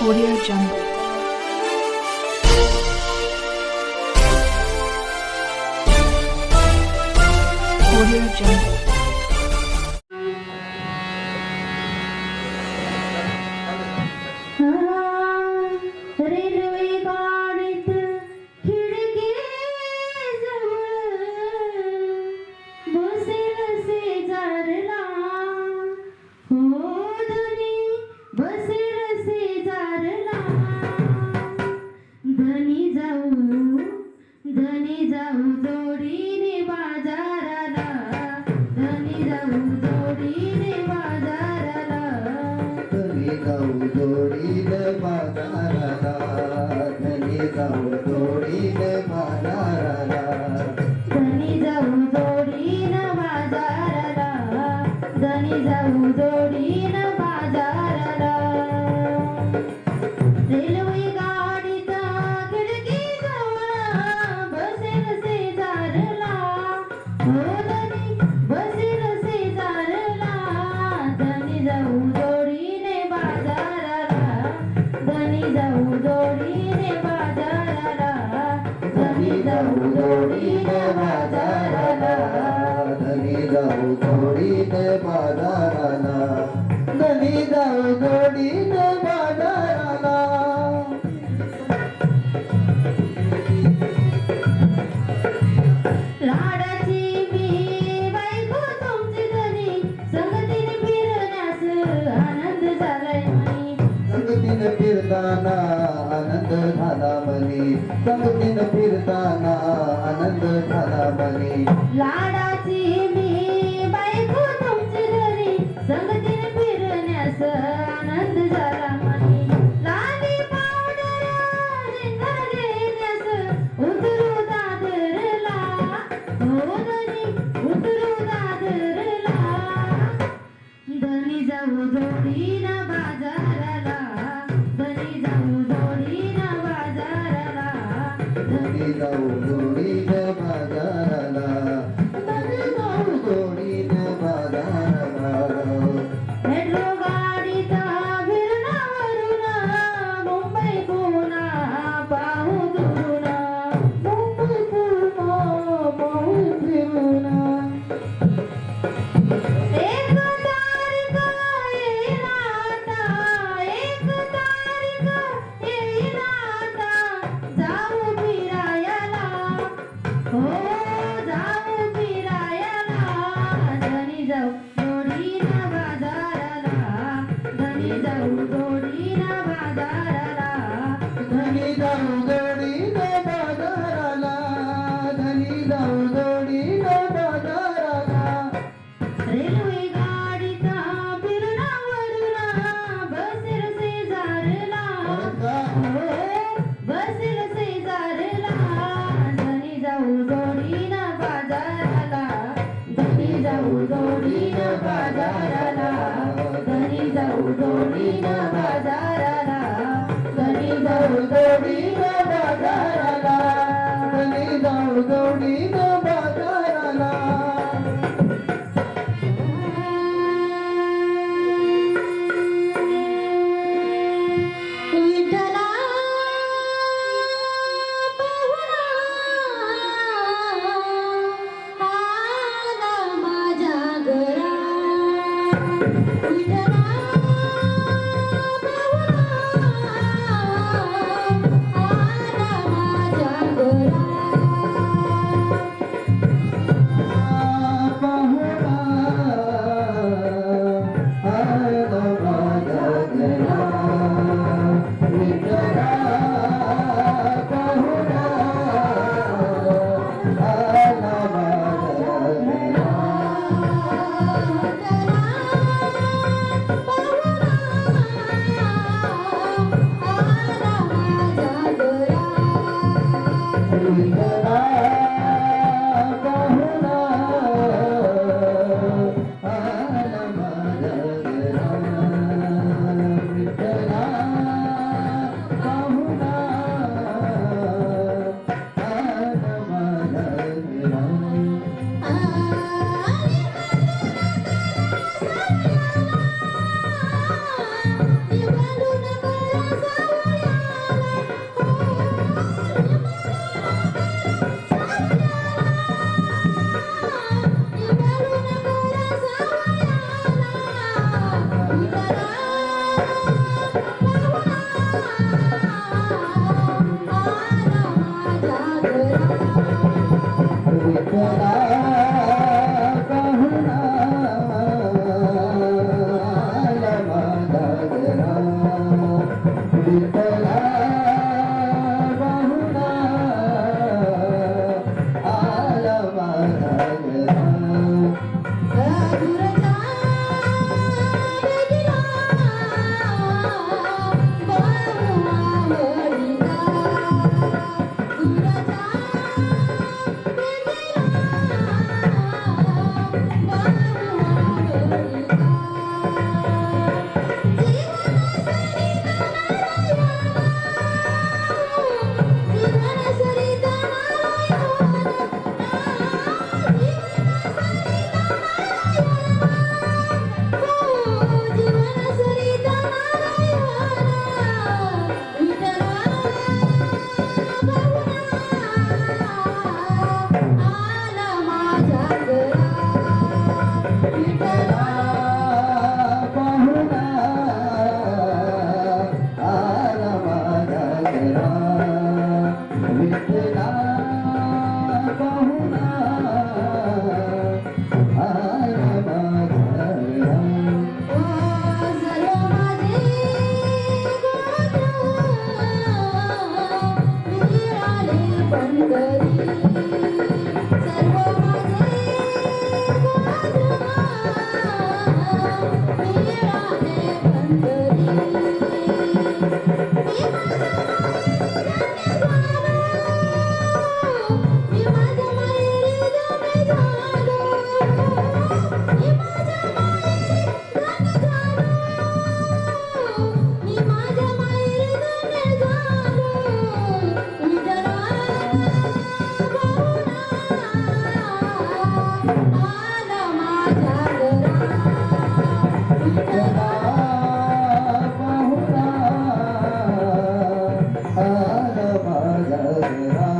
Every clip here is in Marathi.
Audio Jungle. Audio Jungle. Railway गाडीत खिडकी जवळ बसेल शेजारला हो धनी बसेल शेजारला धनी जाऊ जोडीने बाजाराला धनी जाऊ जोडीने बाजाराला धनी जाऊ जोडीने बाजाराला धनी जाऊ जोडीने बाजाराला धनी जाऊ जोडीनं बाजाराला धनी जाऊ जोडीनं बाजाराला रेल्वे गाडीत खिडकी जवळ बसेल शेजारला हो धनी बसेल शेजारला धनी जाऊ जोडीने बाजाराला धनी जाऊ जोडीने बाजाराला धनी जाऊ जोडीने बाजाराला धनी जाऊ जोडीने बाजाराला धनी जाऊ जोडीने बाजाराला लाडाची मी बायको तुमची धनी संगतीने फिरण्यास आनंद झालाय म्हणी संगतीने फिरताना आनंद झाला मनी संगतीने फिरताना आनंद झाला मनी लाडाची मी बायको तुमची धनी संगतीने फिरण्यास आनंद झाला म्हणी लाली पावडर रिंगण घेण्यास उतरू दादरला हो धनी उतरू दादरला धनी जाऊ जोडीनं बाजाराला धनी जाऊ जोडीनं बाजाराला धनी जाऊ जोडीने बाजाराला धनी जाऊ जोडीने बाजाराला मेट्रो गाडीत फिरणावरून मुंबई पुणा पाहू दुरून मुंबई पूर्ण पाहू फिरून एक तारीख येईल आता एक तारीख येईल आता जाऊ फिरायला हो जाऊ फिरायला धनी जाऊ जोडीनं बाजाराला धनी जाऊ जोडीनं बाजाराला धनी जाऊ जोडीने बाजाराला धनी जाऊ जोडीने बाजाराला रेल्वे गाडीत फिरणावरून बसेल शेजारला हो बसेल शेजारला धनी जाऊ जोडीनं बाजाराला धनी जाऊ जोडीनं बाजाराला धनी जाऊ जोडीनं बाजाराला धनी जाऊ जोडीने बाजाराला धनी जाऊ जोडीने बाजाराला विठ्ठला पाहुणा आला माझ्या घरा विठ्ठला पाहुणा विठ्ठला पाहुणा आला माझा घरा. दूरच्या वेदीला बाहू आवडीला. दूरच्या वेदीला बाहू आवडीला. जीवन सरिता आला माझ्या घरा. विठ्ठला पाहुणा आला माझा घरा. विठ्ठला पाहुणा आला माझा घरा. ओ सर्व माझे गोत्र मिळाले पंढरी. सर्व माझे गोत्र मिळाले पंढरी. मी माझ्या माहेरी जाणे झालो. मी माझ्या माहेरी जाणे झालो. मी माझ्या माहेरी जाणे झालो. विठ्ठला पाहुणा आला माझ्या घरा. विठ्ठला पाहुणा आला माझा घरा.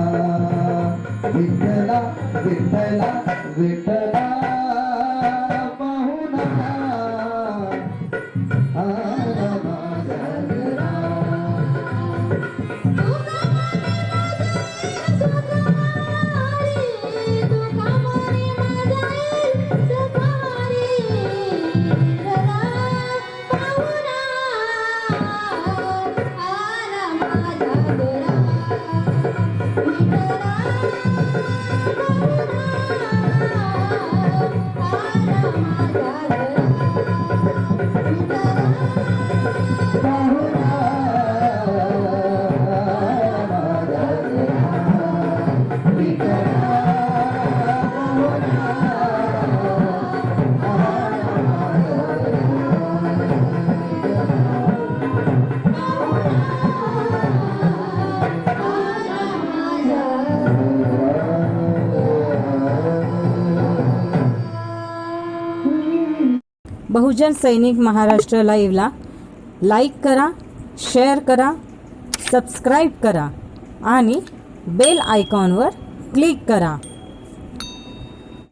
विठ्ठला विठ्ठला विठ्ठला पाहुणा आला माझा घरा. बहुजन सैनिक महाराष्ट्र लाईव्हला लाईक करा, शेअर करा, सबस्क्राईब करा आणि बेल आयकॉनवर क्लिक करा.